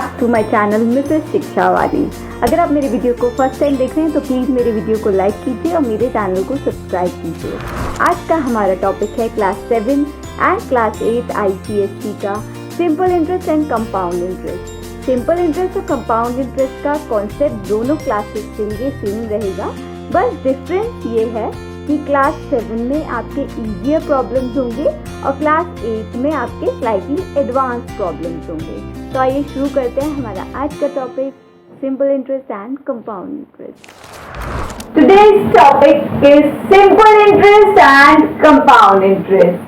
Back to my channel Mrs Shiksha वाली। अगर आप मेरे वीडियो को फर्स्ट टाइम देख रहे हैं तो प्लीज़ मेरे वीडियो को लाइक कीजिए और मेरे चैनल को सब्सक्राइब कीजिए। आज का हमारा टॉपिक है क्लास 7 एंड क्लास 8 ICSE का simple interest and compound interest. Simple interest और कंपाउंड इंटरेस्ट का कॉन्सेप्ट दोनों क्लासेस के लिए सेम रहेगा, बस डिफरेंस ये है कि क्लास 7 में आपके ईजियर प्रॉब्लम्स होंगे और क्लास 8 में आपके स्लाइटली एडवांस प्रॉब्लम्स होंगे। तो आइए शुरू करते हैं हमारा आज का topic simple interest and compound interest. Today's topic is simple interest and compound interest.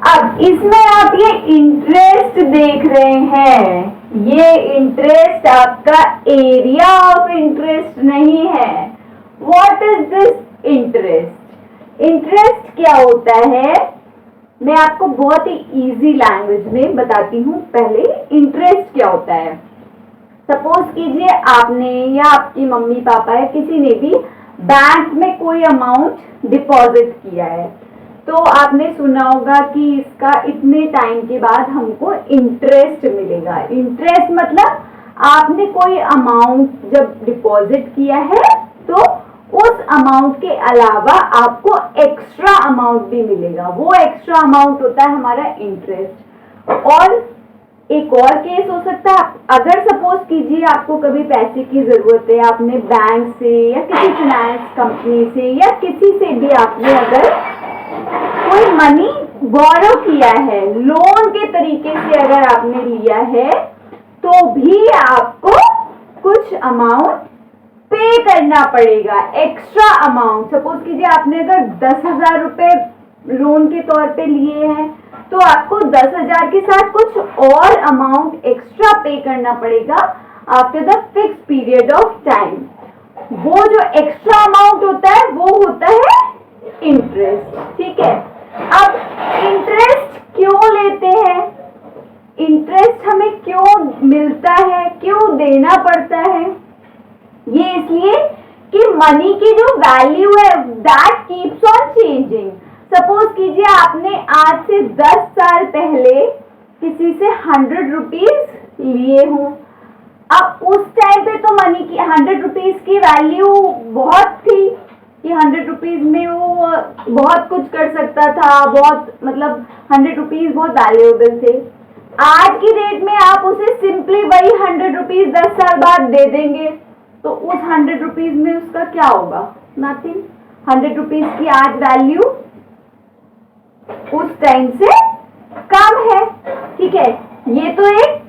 अब इसमें आप ये इंटरेस्ट देख रहे हैं, ये इंटरेस्ट आपका एरिया ऑफ इंटरेस्ट नहीं है। What is this interest? Interest क्या होता है, मैं आपको बहुत ही इजी लैंग्वेज में बताती हूँ। पहले इंटरेस्ट क्या होता है। सपोज कीजिए आपने या आपकी मम्मी पापा या किसी ने भी बैंक में कोई अमाउंट डिपॉजिट किया है, तो आपने सुना होगा कि इसका इतने टाइम के बाद हमको इंटरेस्ट मिलेगा। इंटरेस्ट मतलब आपने कोई अमाउंट जब डिपॉजिट किया है तो उस अमाउंट के अलावा आपको एक्स्ट्रा अमाउंट भी मिलेगा, वो एक्स्ट्रा अमाउंट होता है हमारा इंटरेस्ट। और एक और केस हो सकता है, अगर सपोज कीजिए आपको कभी पैसे की जरूरत है, आपने बैंक से या किसी फाइनेंस कंपनी से या किसी से भी आपने अगर कोई मनी बोरो किया है, लोन के तरीके से अगर आपने लिया है, तो भी आपको कुछ अमाउंट पे करना पड़ेगा, एक्स्ट्रा अमाउंट। सपोज कीजिए आपने अगर 10,000 रुपए लोन के तौर पे लिए हैं, तो आपको 10,000 के साथ कुछ और अमाउंट एक्स्ट्रा पे करना पड़ेगा after the fix period of time. वो जो एक्स्ट्रा अमाउंट होता है वो होता है इंटरेस्ट। ठीक है, अब इंटरेस्ट क्यों लेते हैं, इंटरेस्ट हमें क्यों मिलता है, क्यों देना पड़ता है? ये इसलिए कि मनी की जो वैल्यू है that keeps on changing. Suppose कीजिए आपने आज से 10 साल पहले किसी से 100 रुपीज लिए हों। अब उस टाइम पे तो मनी की 100 रुपीज की वैल्यू बहुत थी कि 100 रुपीज में वो बहुत कुछ कर सकता था, बहुत मतलब 100 रुपीज बहुत वैल्यूएबल थे। आज की डेट में आप उसे सिंपली वही 100 रुपीज 10 साल बाद दे देंगे, तो उस 100 रुपीज में उसका क्या होगा? नथिंग। 100 रुपीज की आज वैल्यू उस टाइम से कम है। ठीक है, ये तो एक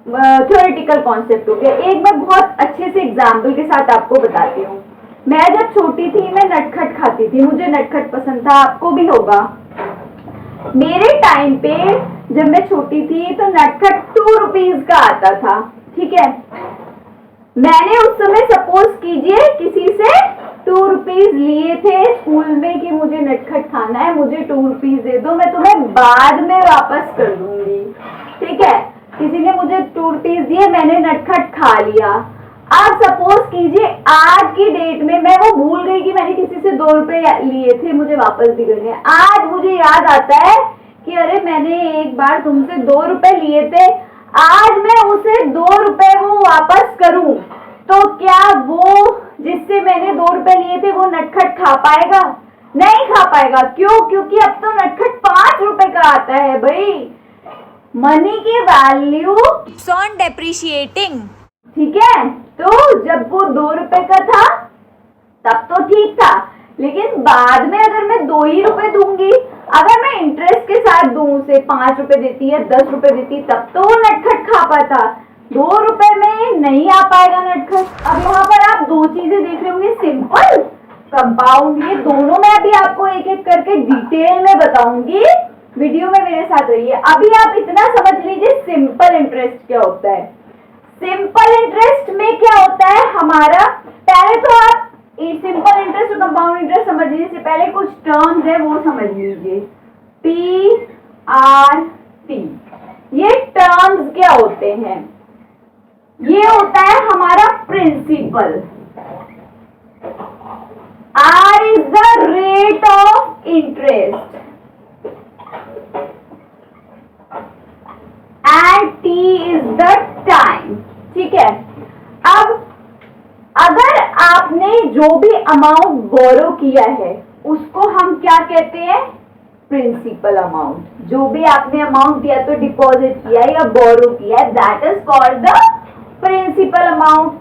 थ्योरेटिकल कॉन्सेप्ट हो गया। एक मैं बहुत अच्छे से एग्जाम्पल के साथ आपको बताती हूँ। मैं जब छोटी थी मैं नटखट खाती थी, मुझे नटखट पसंद था, आपको भी होगा। मेरे टाइम पे जब मैं छोटी थी तो नटखट 2 रुपीज का आता था। ठीक है, मैंने उस समय सपोज कीजिए किसी से 2 रुपीज लिए थे स्कूल में कि मुझे नटखट खाना है, मुझे 2 रुपीज दे दो, मैं तुम्हें बाद में वापस कर दूंगी। ठीक है, किसी ने मुझे 2 रुपीज दिए, मैंने नटखट खा लिया। अब सपोज कीजिए आज की डेट में मैं वो भूल गई कि मैंने किसी से 2 रुपए लिए थे, मुझे वापस भी करने। आज मुझे याद आता है कि अरे मैंने एक बार तुमसे 2 रुपए लिए थे, आज मैं उसे 2 रुपए वो वापस करूं तो क्या वो जिससे मैंने 2 रुपए लिए थे वो नटखट खा पाएगा? नहीं खा पाएगा। क्यों? क्योंकि अब तो नटखट 5 रुपए का आता है। भाई मनी की वैल्यू ऑन डेप्रिशिएटिंग। ठीक है, तो जब वो 2 रुपए का था तब तो ठीक था, लेकिन बाद में अगर मैं 2 ही रुपए दूंगी, अगर मैं इंटरेस्ट के साथ दूं उसे 5 रुपए देती या 10 रुपए देती, तब तो वो नटखट खा पाता। 2 रुपए में नहीं आ पाएगा नटखट। अब यहाँ पर आप 2 चीजें देख रहे होंगे, सिंपल, कंपाउंड। ये दोनों मैं अभी आपको एक एक करके डिटेल में बताऊंगी, वीडियो में मेरे साथ रहिए। अभी आप इतना समझ लीजिए सिंपल इंटरेस्ट क्या होता है। सिंपल इंटरेस्ट में क्या होता है हमारा, पहले तो आप सिंपल इंटरेस्ट और कंपाउंड इंटरेस्ट समझने से पहले कुछ टर्म्स है वो समझ लीजिए। PRT, ये टर्म्स क्या होते हैं? ये होता है हमारा principal. R is the rate of interest and T is the जो भी अमाउंट बोरो किया है उसको हम क्या कहते हैं? Principal amount. जो भी आपने अमाउंट दिया तो डिपॉजिट किया या बोरो किया, that is called the principal amount.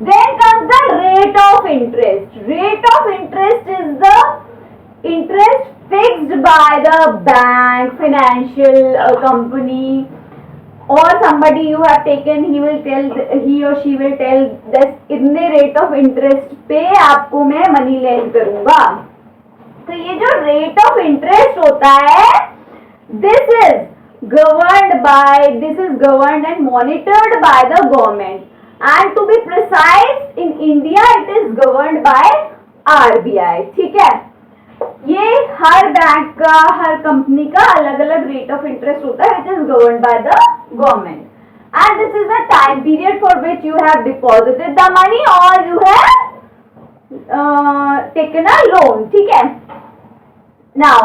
Then comes the rate of interest. Rate of interest is the interest fixed by the bank, financial company, or somebody you have taken, he or she will tell this इतने rate of interest पे आपको मैं money lend करूंगा। तो ये जो rate of interest होता है, this is governed and monitored by the government, and to be precise in India it is governed by RBI। ठीक है, ये हर बैंक का, हर कंपनी का अलग अलग रेट ऑफ इंटरेस्ट होता है, which is governed by the government, and this is the time period for which you have deposited the money और you have taken a loan. ठीक है, नाउ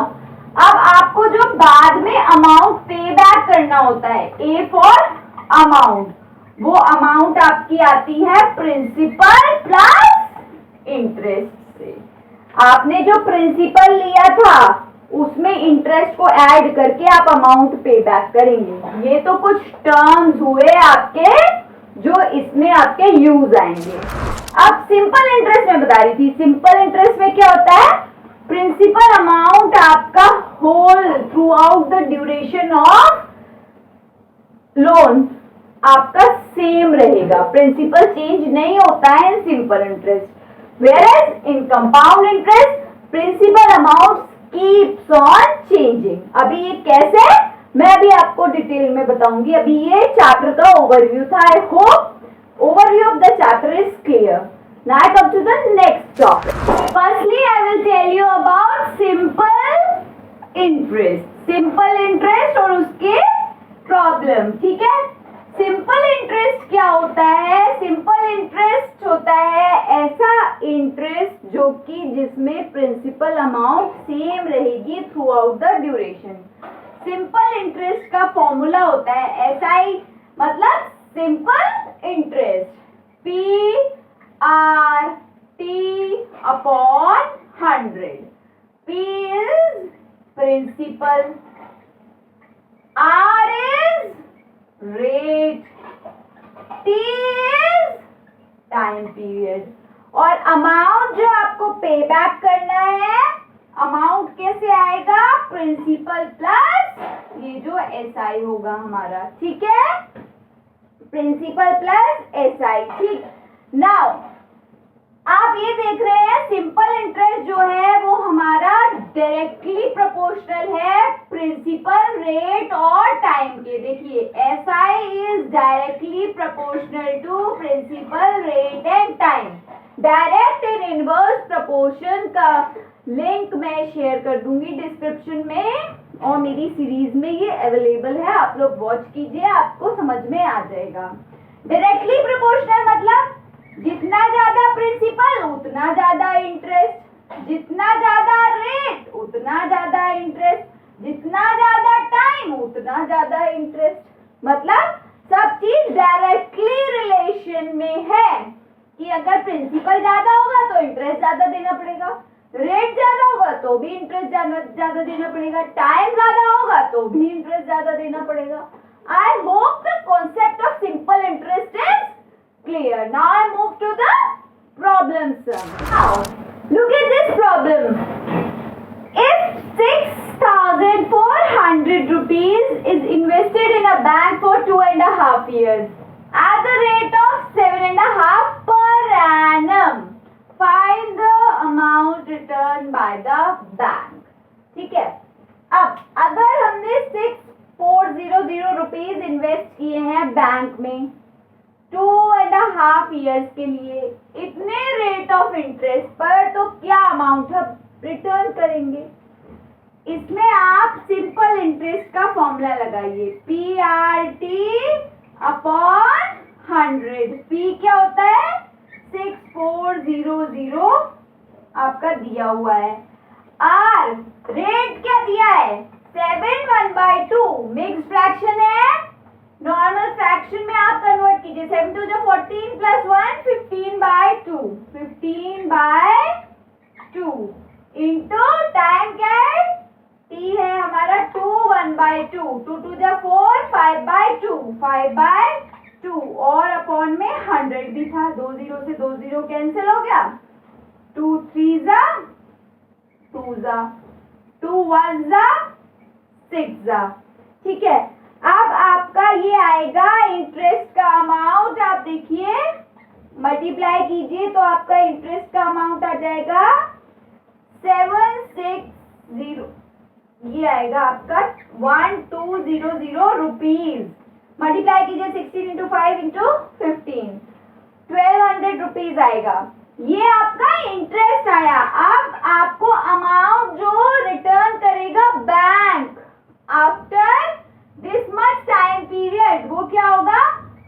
अब आपको जो बाद में अमाउंट पे बैक करना होता है, ए फॉर अमाउंट, वो अमाउंट आपकी आती है प्रिंसिपल प्लस इंटरेस्ट से। आपने जो प्रिंसिपल लिया था उसमें इंटरेस्ट को ऐड करके आप अमाउंट पे बैक करेंगे। ये तो कुछ टर्म्स हुए आपके जो इसमें आपके यूज आएंगे। अब सिंपल इंटरेस्ट में बता रही थी, सिंपल इंटरेस्ट में क्या होता है? प्रिंसिपल अमाउंट आपका whole throughout the duration of loan आपका सेम रहेगा, प्रिंसिपल चेंज नहीं होता है in simple interest. Whereas in compound interest, principal amount keeps on changing। अभी ये कैसे, मैं अभी आपको डिटेल में बताऊंगी। अभी ये चैप्टर का ओवरव्यू था। I hope overview of the chapter is clear. Now I come to the next topic. Firstly, I will tell you about simple interest, simple interest और उसके प्रॉब्लम। ठीक है, सिंपल इंटरेस्ट क्या होता है? सिंपल इंटरेस्ट होता है ऐसा इंटरेस्ट जो कि जिसमें प्रिंसिपल अमाउंट सेम रहेगी throughout the duration. Simple interest का फॉर्मूला होता है SI, मतलब simple interest PRT upon 100। P is principal, R is rate, T is time period, और अमाउंट जो आपको पे बैक करना है, अमाउंट कैसे आएगा? प्रिंसिपल प्लस ये जो SI होगा हमारा। ठीक है, प्रिंसिपल प्लस SI। ठीक, नाउ आप ये देख रहे हैं सिंपल इंटरेस्ट जो है वो हमारा डायरेक्टली प्रोपोर्शनल है प्रिंसिपल, रेट और टाइम के। देखिए SI is directly proportional to principal, rate and time. Direct and inverse proportion का लिंक मैं शेयर कर दूंगी डिस्क्रिप्शन में, और मेरी सीरीज में ये अवेलेबल है, आप लोग वॉच कीजिए, आपको समझ में आ जाएगा। डायरेक्टली प्रोपोर्शनल मतलब जितना ज्यादा प्रिंसिपल उतना ज्यादा इंटरेस्ट, जितना ज्यादा रेट उतना ज्यादा इंटरेस्ट, जितना ज्यादा टाइम उतना ज्यादा इंटरेस्ट। मतलब सब चीज डायरेक्टली रिलेशन में है कि अगर प्रिंसिपल ज्यादा होगा तो इंटरेस्ट ज्यादा देना पड़ेगा, रेट ज्यादा होगा तो भी इंटरेस्ट ज्यादा देना पड़ेगा, टाइम ज्यादा होगा तो भी इंटरेस्ट ज्यादा देना पड़ेगा। आई hope the concept of simple interest is clear. Now I move to the problem sum. Now look at this problem. If 6,400 rupees is invested in a bank for 2.5 years at the rate of 7.5 per annum, find the amount returned by the bank. ठीक है, अब अगर हमने 6,400 rupees invest किए हैं bank में 2.5 years के लिए इतने रेट ऑफ इंटरेस्ट पर, तो क्या अमाउंट हम रिटर्न करेंगे? इसमें आप सिंपल इंटरेस्ट का फॉर्मूला लगाइए, PRT अपॉन 100। P क्या होता है? 6,400 आपका दिया हुआ है। R रेट क्या दिया है? 7/1/2 मिक्स फ्रैक्शन है, नॉर्मल फ्रैक्शन में आप कन्वर्ट कीजिए। 7 2 14 + 1 15 15/2, 15/2 इंटू टाइम क्या है, t है हमारा 2, 1/2, 2 2 जा 4, 5/2, 5/2 और अपॉन में 100 भी था, 2 0 से 2 0 कैंसिल हो गया, 2 3 जा 2 जा, 2 1 जा 6 जा। ठीक है, अब आपका ये आएगा इंटरेस्ट का अमाउंट, आप देखिए मल्टीप्लाई कीजिए तो आपका इंटरेस्ट का अमाउंट आ जाएगा 760, ये आएगा आपका 1200 रुपीज। मल्टीप्लाई कीजिए 16 इंटू 5 इंटू 15, 1200 रुपीज आएगा। ये आपका इंटरेस्ट आया। अब आपको अमाउंट जो रिटर्न करेगा bank after this much time period, वो क्या होगा,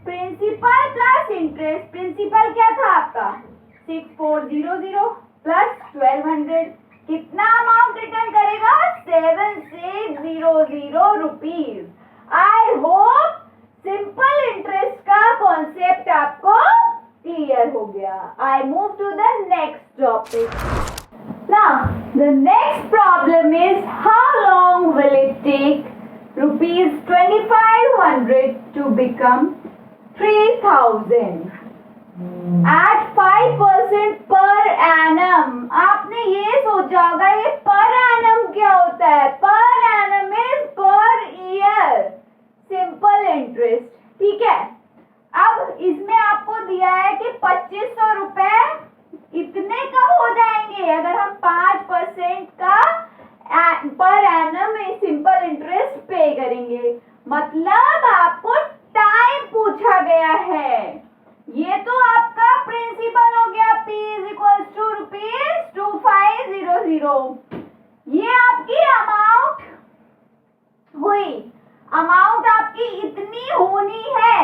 प्रिंसिपल प्लस इंटरेस्ट। प्रिंसिपल क्या था आपका 6400 प्लस 1200, कितना अमाउंट रिटर्न करेगा 7600 rupees. I hope simple interest का कॉन्सेप्ट आपको क्लियर हो गया। I move to the next topic. Now the next problem is how long will it take rupees 2500 to become 3000 at 5% per annum। आपने ये सोचा होगा ये पर एनम क्या होता है, per annum is per year simple interest. ठीक है, अब इसमें आपको दिया है कि 2500 रुपए इतने कब हो जाएंगे अगर हम 5% का पर एनम सिंपल इंटरेस्ट पे करेंगे। मतलब आपको टाइम पूछा गया है। ये तो आपका प्रिंसिपल हो गया, P is equal to rupees 2500। ये आपकी अमाउंट हुई, अमाउंट आपकी इतनी होनी है,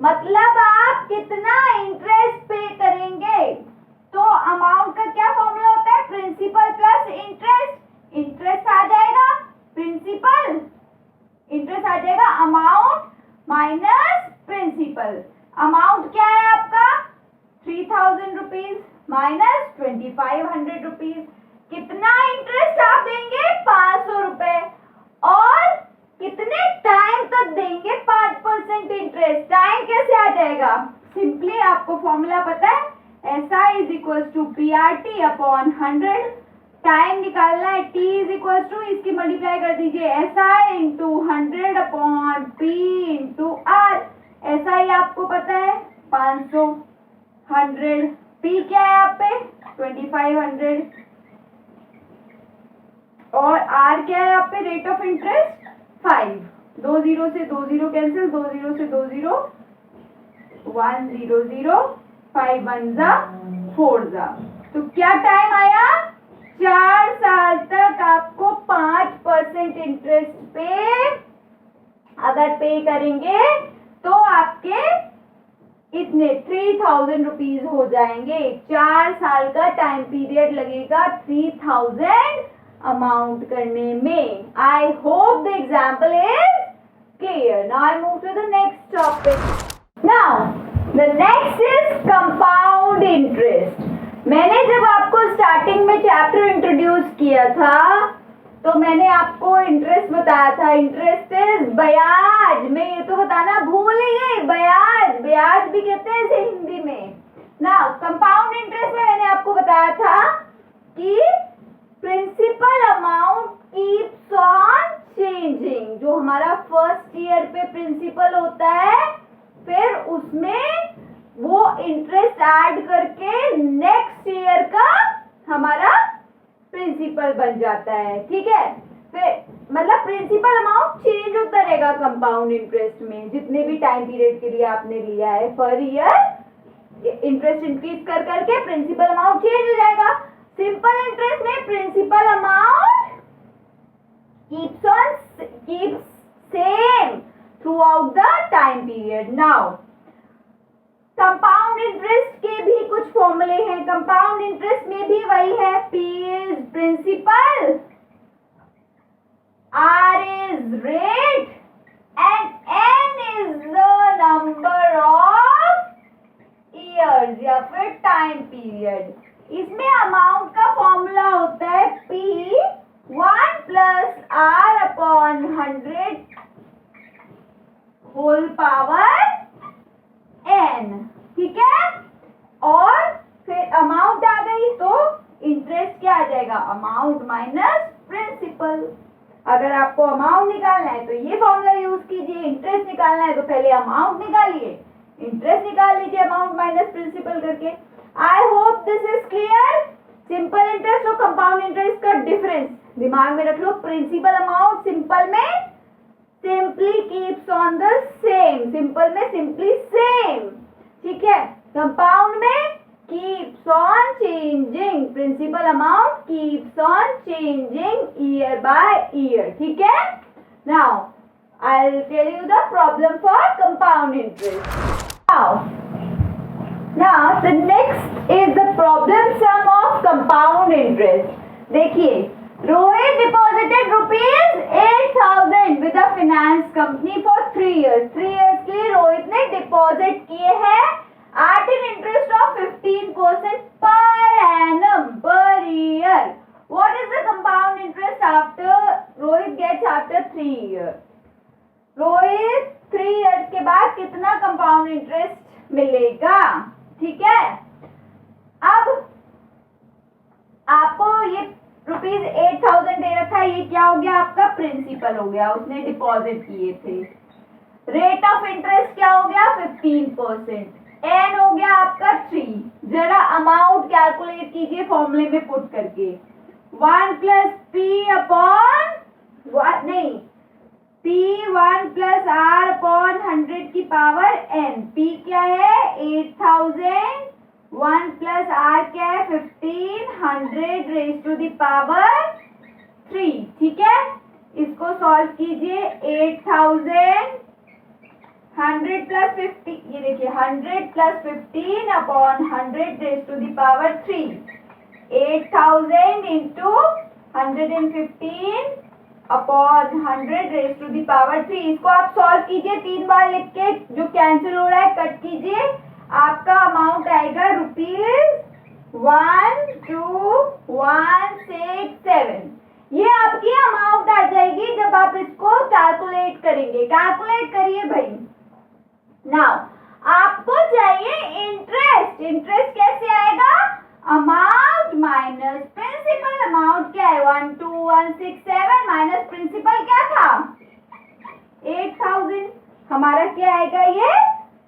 मतलब आप कितना इंटरेस्ट पे करेंगे। तो अमाउंट का क्या फॉर्मूला होता है, प्रिंसिपल प्लस इंटरेस्ट। इंटरेस्ट आ जाएगा प्रिंसिपल, इंटरेस्ट आ जाएगा अमाउंट माइनस प्रिंसिपल। अमाउंट क्या है आपका 3000 रुपीज माइनस 2500 रुपीज। कितना इंटरेस्ट आप देंगे 500 रुपए, और कितने टाइम तक देंगे 5% इंटरेस्ट। टाइम कैसे आ जाएगा, सिंपली आपको फॉर्मूला पता है, SI is equal to PRT upon 100। Time निकालना है, T इज इक्वल टू इसकी मल्टीप्लाई कर दीजिए SI into 100 upon P into R। SI आपको पता है 500, 100, P क्या है आप पे 2500 और R क्या है आप पे रेट ऑफ इंटरेस्ट 5। 2 0 से 2 0 कैंसिल, 2 0 से 2 0, 1 0 0, 5 1 जा 4 जा। तो क्या टाइम आया, 4 साल तक आपको 5% इंटरेस्ट पे अगर पे करेंगे तो आपके इतने 3000 रुपीज हो जाएंगे। 4 साल का टाइम पीरियड लगेगा 3000 अमाउंट करने में। I hope the example is clear. Now I move to the next topic. Now the next is compound interest. मैंने जब आपको स्टार्टिंग में चैप्टर इंट्रोड्यूस किया था तो मैंने आपको इंटरेस्ट बताया था, इंटरेस्ट इज ब्याज। मैं ये तो बताना भूल ही गई, ब्याज, ब्याज भी कहते हैं इसे हिंदी में ना। कंपाउंड इंटरेस्ट में मैंने आपको बताया था कि principal amount keeps on changing. जो हमारा फर्स्ट ईयर पे प्रिंसिपल होता है, फिर उसमें वो इंटरेस्ट ऐड करके नेक्स्ट ईयर का हमारा प्रिंसिपल बन जाता है। ठीक है, फिर मतलब प्रिंसिपल अमाउंट चेंज होता रहेगा कंपाउंड इंटरेस्ट में, जितने भी टाइम पीरियड के लिए आपने लिया है पर ईयर इंटरेस्ट इंक्रीज कर करके प्रिंसिपल अमाउंट चेंज हो जाएगा। सिंपल इंटरेस्ट में principal amount keeps same throughout the time period. Now compound interest के भी कुछ फॉर्मूले हैं। कंपाउंड इंटरेस्ट में भी वही है, P is principal, R is rate and N is the number of years या फिर टाइम टाइम पीरियड। इसमें अमाउंट का फॉर्मूला होता है P1 plus R upon 100 whole power n, ठीक है। और फिर अमाउंट आ गई तो इंटरेस्ट क्या आ जाएगा, अमाउंट माइनस प्रिंसिपल। अगर आपको अमाउंट निकालना है तो ये फॉर्मूला यूज कीजिए, इंटरेस्ट निकालना है तो पहले अमाउंट निकालिए, इंटरेस्ट निकाल लीजिए अमाउंट माइनस प्रिंसिपल करके। I hope this is clear. Simple interest और कंपाउंड इंटरेस्ट का डिफरेंस दिमाग में रख लो। प्रिंसिपल अमाउंट सिंपल में simply keeps on the same, simple में सिंपली सेम, ठीक है। कंपाउंड में keeps on changing, principal amount keeps on changing year by year, ठीक है। Now I'll tell you the problem for compound interest. Now the next is the problem sum of compound interest. देखिए, Rohit deposited rupees 8,000 with a finance company for 3 years. 3 years के लिए रोहित ने deposit किए हैं at an interest of 15% per annum per year. What is the compound interest after Rohit gets after 3 years? Rohit 3 years के बाद कितना compound interest मिलेगा, ठीक है। अब आपको ये रुपीज 8,000 दे रखा है, ये क्या हो गया, आपका प्रिंसिपल हो गया, उसने डिपॉजिट किए थे। रेट ऑफ इंटरेस्ट क्या हो गया, 15%। एन हो गया आपका 3। जरा अमाउंट कैलकुलेट कीजिए फॉर्मूले में पुट करके। 1 प्लस पी अपॉन नहीं, P1 प्लस R अपॉन 100 की पावर n। P क्या है 8,000, 1 प्लस R क्या है 15, 100 रेज टू द पावर 3, ठीक है। इसको सॉल्व कीजिए। 8,000 100 प्लस 50, ये देखिए 100 plus 15 upon 100 raise to the power 3। 8,000 into 115 upon 100 raise to the power 3। इसको आप सॉल्व कीजिए 3 बार लिख के, जो कैंसिल हो रहा है कट कीजिए। आपका अमाउंट आएगा ₹12167। ये आपकी अमाउंट आ जाएगी जब आप इसको कैलकुलेट करेंगे। कैलकुलेट करिए भाई। नाउ आपको चाहिए इंटरेस्ट। इंटरेस्ट कैसे आएगा, अमाउंट माइनस प्रिंसिपल। अमाउंट क्या है 12167 माइनस प्रिंसिपल क्या था 8,000। हमारा क्या आएगा, ये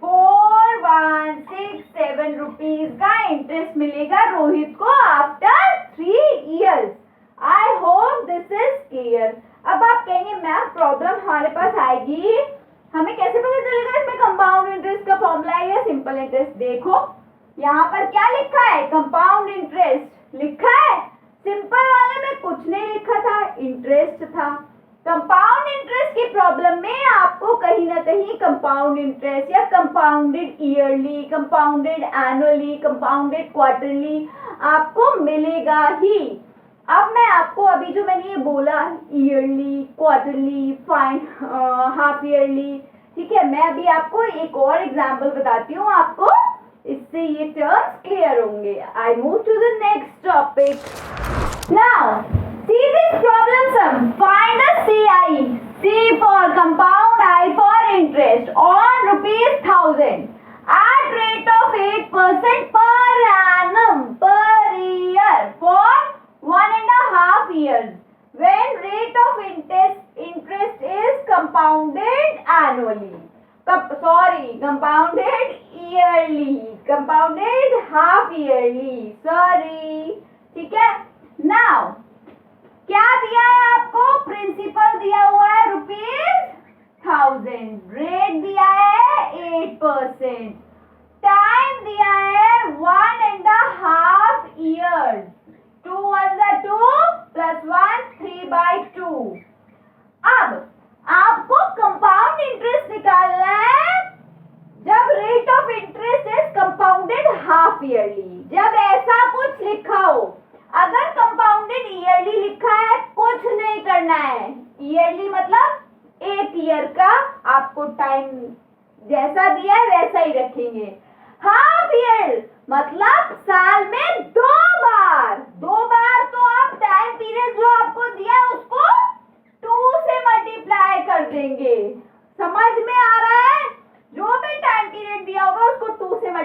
4167 रुपीज का इंटरेस्ट मिलेगा रोहित को after 3 years। I hope this is clear. अब आप कहेंगे मैम प्रॉब्लम हमारे पास आएगी, हमें कैसे पता चलेगा इसमें कंपाउंड इंटरेस्ट का फॉर्मूला है या सिंपल इंटरेस्ट। देखो यहाँ पर क्या लिखा है, कंपाउंड इंटरेस्ट लिखा है। सिंपल वाले में कुछ नहीं लिखा था, इंटरेस्ट था। कंपाउंड इंटरेस्ट की प्रॉब्लम में आपको कहीं ना कहीं कंपाउंड इंटरेस्ट या compounded yearly, compounded annually, compounded quarterly आपको मिलेगा ही। अब मैं आपको अभी जो मैंने ये बोला ईयरली, क्वार्टरली, हाफ ईयरली, ठीक है, मैं अभी आपको एक और एग्जांपल बताती हूँ, आपको इससे ये टर्म्स क्लियर होंगे। I move to the next topic. Now see this problem sum. Find the CI, C for compound, I for interest on ₹1000 at rate of 8% per annum per year for 1.5 years when rate of interest is compounded annually. Compounded yearly, compounded half yearly, sorry, ठीक है। Now क्या दिया है आपको, principal दिया हुआ है ₹1000, rate दिया है 8%, टाइम दिया है 1.5 years, 2 1 2 प्लस 1 3/2। अब आपको कंपाउंड इंटरेस्ट निकालना है जब rate of interest is compounded half yearly. जब ऐसा कुछ लिखा हो, अगर कंपाउंडेड ईयरली लिखा है कुछ नहीं करना है। ईयरली मतलब 1 ईयर का आपको टाइम जैसा दिया है वैसा ही रखेंगे। हाफ ईयर मतलब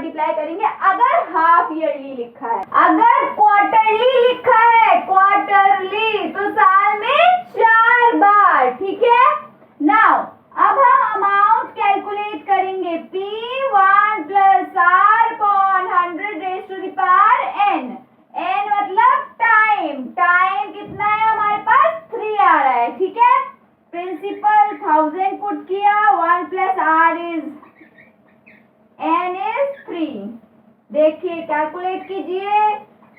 मल्टीप्लाई करेंगे अगर हाफ ईयरली लिखा है। अगर क्वार्टरली लिखा है, क्वार्टरली, तो साल में 4 बार, ठीक है। नाउ अब हम अमाउंट कैलकुलेट करेंगे। P1 plus R upon 100 raise to the power n। n मतलब टाइम, टाइम कितना है हमारे पास, 3 आ रहा है, ठीक है। प्रिंसिपल 1000 पुट किया, 1 plus R is n is 3। देखिए कैलकुलेट कीजिए,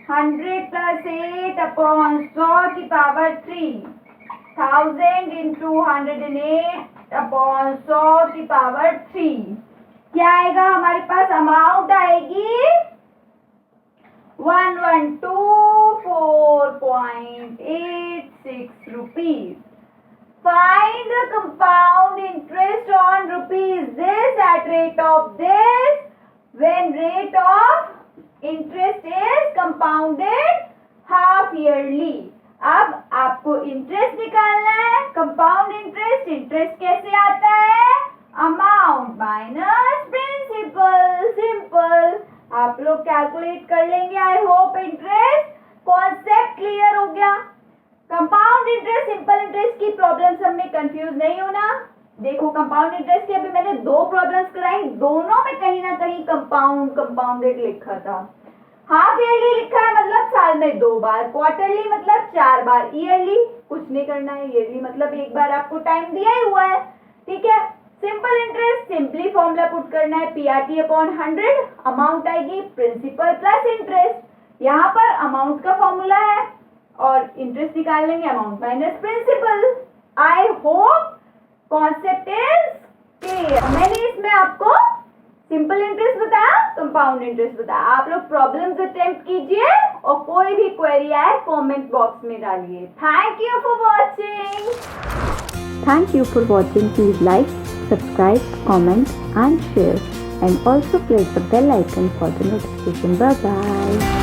100 प्लस 8 अपॉन 100 की पावर 3, 1000 इंटू 108 अपॉन 100 की पावर 3। क्या आएगा हमारे पास, अमाउंट आएगी 1124.86 rupees. Find the compound interest on rupees this at rate of this when rate of interest is compounded half yearly। अब आपको इंटरेस्ट निकालना है, कंपाउंड इंटरेस्ट। इंटरेस्ट कैसे आता है, अमाउंट माइनस प्रिंसिपल, सिंपल। आप लोग कैलकुलेट कर लेंगे। I hope interest concept clear हो गया। कंपाउंड इंटरेस्ट, सिंपल इंटरेस्ट की प्रॉब्लम सब में कंफ्यूज नहीं होना। देखो कंपाउंड इंटरेस्ट की अभी मैंने 2 प्रॉब्लम्स कराई, दोनों में कहीं ना कहीं कंपाउंड, कंपाउंडेड लिखा था। हाफ ईयरली लिखा है मतलब साल में 2 बार, क्वार्टरली मतलब 4 बार, ईयरली कुछ नहीं करना है, ईयरली मतलब 1 बार आपको टाइम दिया ही हुआ है, ठीक है। Simple interest, simply formula put करना है, PRT अपॉन 100, अमाउंट आएगी प्रिंसिपल प्लस इंटरेस्ट। यहाँ पर अमाउंट का फॉर्मूला है और इंटरेस्ट निकाल लेंगे, amount minus principal. I hope concept is clear. मैंने इसमें आपको सिंपल इंटरेस्ट बताया, कंपाउंड इंटरेस्ट बताया। आप लोग प्रॉब्लम्स अटेम्प्ट कीजिए और कोई भी क्वेरी आए कमेंट बॉक्स में डालिए। Thank you for watching. Thank you for watching. Please like, subscribe, comment and share, and also press the bell icon for the notification. Bye bye.